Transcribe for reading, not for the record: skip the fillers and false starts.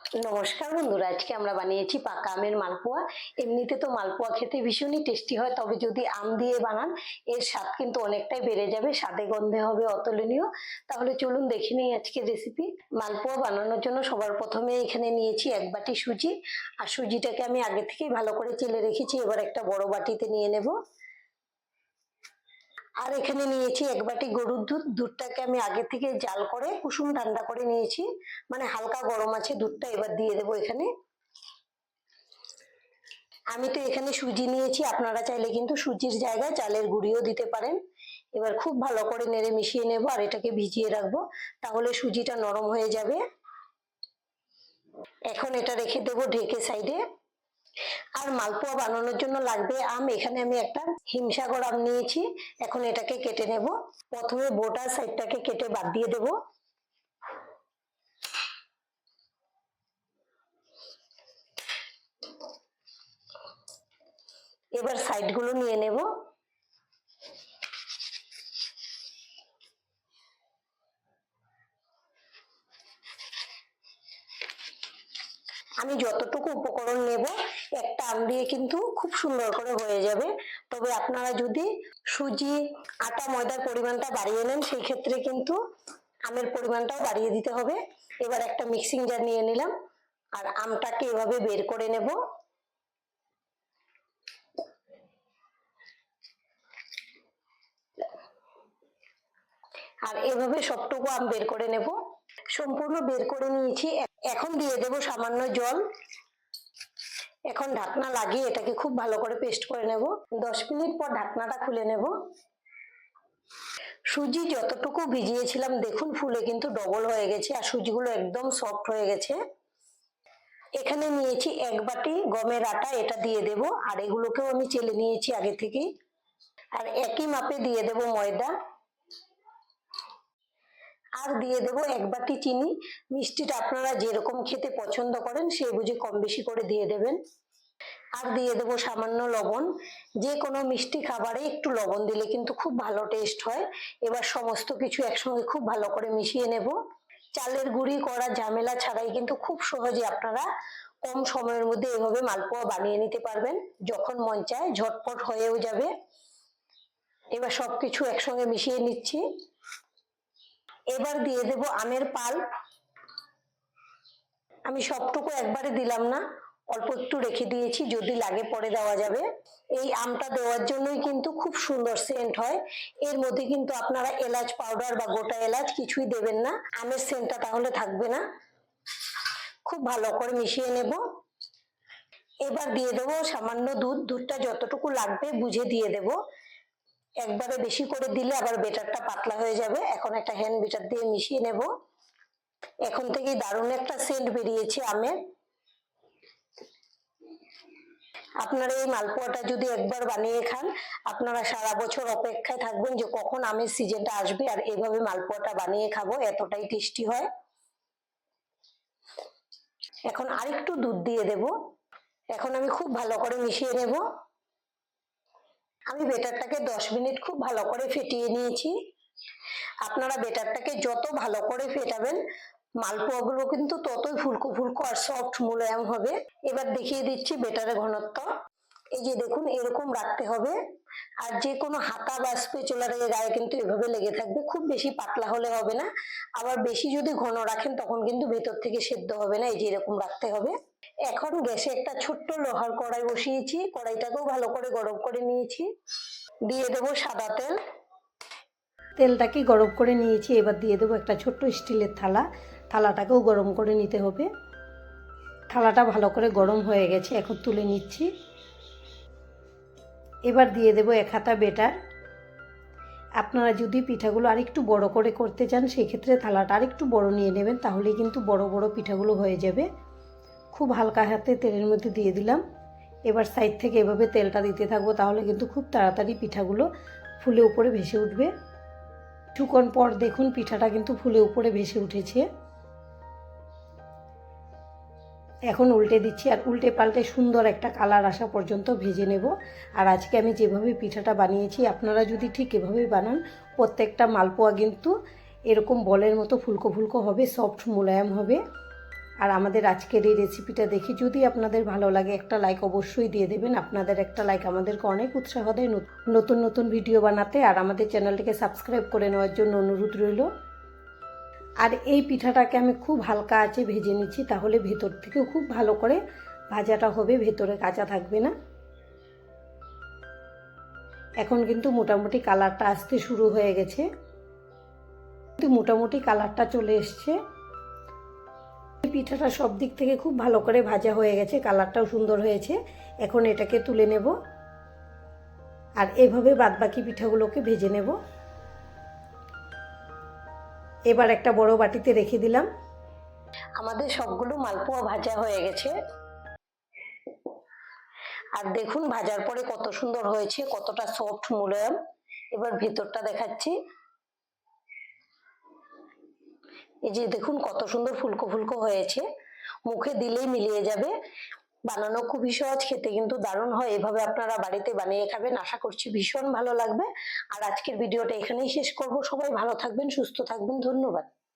নমস্কার বন্ধুরা, আজকে আমরা বানিয়েছি পাকা আমের মালপোয়া। এমনিতে তো মালপোয়া খেতে ভীষণই টেস্টি হয়, তবে যদি আম দিয়ে বানান এর স্বাদ কিন্তু অনেকটাই বেড়ে যাবে, স্বাদে গন্ধে হবে অতুলনীয়। তাহলে চলুন দেখে নিই আজকের রেসিপি। মালপোয়া বানানোর জন্য সবার প্রথমে এখানে নিয়েছি 1 বাটি সুজি। আর সুজিটাকে আমি আগে থেকেই ভালো করে চেলে রেখেছি, এবার একটা বড় বাটিতে নিয়ে নেব। আর এখানে নিয়েছি 1 বাটি গরুর দুধ। দুধটাকে আমি আগে থেকে জাল করে কুসুম ঠান্ডা করে নিয়েছি, মানে হালকা গরম আছে দুধটা। এবার দিয়ে দেবো এখানে। আমি তো এখানে সুজি নিয়েছি, আপনারা চাইলে কিন্তু সুজির জায়গায় চালের গুঁড়িও দিতে পারেন। এবার খুব ভালো করে নেড়ে মিশিয়ে নেব আর এটাকে ভিজিয়ে রাখবো, তাহলে সুজিটা নরম হয়ে যাবে। এখন এটা রেখে দেবো ঢেকে সাইডে। আর মালপোয়া বানানোর জন্য লাগবে আম। এখানে আমি একটা হিমসাগর আম নিয়েছি। এখন এটাকে কেটে নেব। প্রথমে বোটার সাইডটাকে কেটে বাদ দিয়ে দেব। এবার সাইডগুলো নিয়ে নেব। আমি যতটুকু উপকরণ নেব একটা আম দিয়ে কিন্তু খুব সুন্দর করে হয়ে যাবে। তবে আপনারা যদি সুজি, আটা, ময়দার পরিমাণটা বাড়িয়ে নেন সেই ক্ষেত্রে কিন্তু আমের পরিমাণটাও বাড়িয়ে দিতে হবে। এবার একটা মিক্সিং জার নিয়ে নিলাম আর আমটাকে এভাবে বের করে নেব। আর এভাবে সবটুকু আম বের করে নেব। সম্পূর্ণ বের করে নিয়েছি। এখন দিয়ে দেব সামান্য জল। এখন ঢাকনা লাগিয়ে এটাকে খুব ভালো করে পেস্ট করে নেব। 10 মিনিট পর ঢাকনাটা খুলে নেব। সুজি যতটুকু ভিজিয়েছিলাম দেখুন ফুলে কিন্তু ডবল হয়ে গেছে আর সুজিগুলো একদম সফট হয়ে গেছে। এখানে নিয়েছি 1 বাটি গমের আটা, এটা দিয়ে দেব। আর এগুলোকেও আমি চেলে নিয়েছি আগে থেকেই। আর একই মাপে দিয়ে দেব ময়দা। আর দিয়ে দেব 1 বাটি চিনি। মিষ্টিটা আপনারা যেরকম খেতে পছন্দ করেন সেই বুঝে কম বেশি করে দিয়ে দেবেন। আর দিয়ে দেবো সামান্য লবণ। যে কোনো মিষ্টি খাবারে একটু লবণ দিলে কিন্তু খুব ভালো টেস্ট হয়। এবার সমস্ত কিছু একসঙ্গে খুব ভালো করে মিশিয়ে নেব। চালের গুঁড়ি করা ঝামেলা ছাড়াই কিন্তু খুব সহজে আপনারা কম সময়ের মধ্যে এভাবে মালপোয়া বানিয়ে নিতে পারবেন। যখন মন চায় ঝটপট হয়েও যাবে। এবার সবকিছু একসঙ্গে মিশিয়ে নিচ্ছি। এবার দিয়ে দেব আমের পাল্প। আমি সবটুকু একবারে দিলাম না, অল্প একটু রেখে দিয়েছি, যদি লাগে পরে দেওয়া যাবে। এই আমটা দেওয়ার জন্যই কিন্তু খুব সুন্দর সেন্ট হয়। এর মধ্যে কিন্তু আপনারা এলাচ পাউডার বা গোটা এলাচ কিছুই দেবেন না, আমের সেন্টটা তাহলে থাকবে না। খুব ভালো করে মিশিয়ে নেব। এবার দিয়ে দেবো সামান্য দুধ। দুধটা যতটুকু লাগবে বুঝে দিয়ে দেব। একবারে বেশি করে দিলে আবার বেটারটা পাতলা হয়ে যাবে। এখন একটা হ্যান্ড বিটার দিয়ে মিশিয়ে নেব। এখন থেকেই দারুণ একটা সেন্ট বেরিয়েছে আমের। আপনারা এই মালপোয়াটা যদি একবার বানিয়ে খান আপনারা সারা বছর অপেক্ষায় থাকবেন যে কখন আমের সিজনটা আসবে আর এভাবে মালপোয়াটা বানিয়ে খাবো, এতটাই টেস্টি হয়। এখন আরেকটু দুধ দিয়ে দেব। এখন আমি খুব ভালো করে মিশিয়ে নেব। আমি বেটারটাকে 10 মিনিট খুব ভালো করে ফেটিয়ে নিয়েছি। আপনারা বেটারটাকে যত ভালো করে ফেটাবেন মালপোয়া গুলো কিন্তু ততই ফুলকো ফুলকো আর সফট মোলায়েম হবে। এবার দেখিয়ে দিচ্ছি বেটারের ঘনত্ব। এই যে দেখুন এরকম রাখতে হবে। আর যে কোনো হাতা বা স্প্যাচুলার গায়ে কিন্তু এভাবে লেগে থাকবে, খুব বেশি পাতলা হলে হবে না, আবার বেশি যদি ঘন রাখেন তখন কিন্তু ভেতর থেকে সেদ্ধ হবে না। এই যে এরকম রাখতে হবে। এখন গ্যাসে একটা ছোট্ট লোহার কড়াই বসিয়েছি, কড়াইটাকেও ভালো করে গরম করে নিয়েছি। দিয়ে দেবো সাদা তেল। তেলটাকে গরম করে নিয়েছি। এবার দিয়ে দেবো একটা ছোট্ট স্টিলের থালা। থালাটাকেও গরম করে নিতে হবে। থালাটা ভালো করে গরম হয়ে গেছে, এখন তুলে নিচ্ছি। এবার দিয়ে দেবো 1 হাতা বেটার। আপনারা যদি পিঠাগুলো আরেকটু বড় করে করতে চান সেই ক্ষেত্রে থালাটা আরেকটু বড় নিয়ে নেবেন, তাহলেই কিন্তু বড় বড় পিঠাগুলো হয়ে যাবে। খুব হালকা হাতে তেলের মধ্যে দিয়ে দিলাম। এবার সাইড থেকে এভাবে তেলটা দিতে থাকবো, তাহলে কিন্তু খুব তাড়াতাড়ি পিঠাগুলো ফুলে উপরে ভেসে উঠবে। কিছুক্ষণ পর দেখুন পিঠাটা কিন্তু ফুলে উপরে ভেসে উঠেছে। এখন উল্টে দিচ্ছি আর উল্টে পাল্টে সুন্দর একটা কালার আসা পর্যন্ত ভেজে নেব। আর আজকে আমি যেভাবে পিঠাটা বানিয়েছি আপনারা যদি ঠিক এভাবেই বানান প্রত্যেকটা মালপোয়া কিন্তু এরকম বলের মতো ফুলকো ফুলকো হবে, সফট মোলায়েম হবে। আর আমাদের আজকের এই রেসিপিটা দেখে যদি আপনাদের ভালো লাগে একটা লাইক অবশ্যই দিয়ে দেবেন। আপনাদের একটা লাইক আমাদেরকে অনেক উৎসাহ দেয় নতুন নতুন ভিডিও বানাতে। আর আমাদের চ্যানেলটিকে সাবস্ক্রাইব করে নেওয়ার জন্য অনুরোধ রইল। আর এই পিঠাটাকে আমি খুব হালকা আঁচে ভেজে নিচ্ছি, তাহলে ভেতর থেকেও খুব ভালো করে ভাজাটা হবে, ভেতরে কাঁচা থাকবে না। এখন কিন্তু মোটামুটি কালারটা আসতে শুরু হয়ে গেছে, কিন্তু মোটামুটি কালারটা চলে এসছে। পিঠাটা সব দিক থেকে খুব ভালো করে ভাজা হয়ে গেছে, কালারটাও সুন্দর হয়েছে। এখন এটাকে তুলে নেব আর এভাবে বাদবাকি পিঠাগুলোকে ভেজে নেব। এবার একটা বড় বাটিতে রেখে দিলাম। আমাদের সবগুলো মালপোয়া ভাজা হয়ে গেছে। আর দেখুন ভাজার পরে কত সুন্দর হয়েছে, কতটা সফট মোলায়েম। এবার ভেতরটা দেখাচ্ছি। এই যে দেখুন কত সুন্দর ফুলকো ফুলকো হয়েছে, মুখে দিলেই মিলিয়ে যাবে। বানানো খুবই সহজ, খেতে কিন্তু দারুণ হয়। এভাবে আপনারা বাড়িতে বানিয়ে খাবেন, আশা করছি ভীষণ ভালো লাগবে। আর আজকের ভিডিওটা এখানেই শেষ করব। সবাই ভালো থাকবেন, সুস্থ থাকবেন, ধন্যবাদ।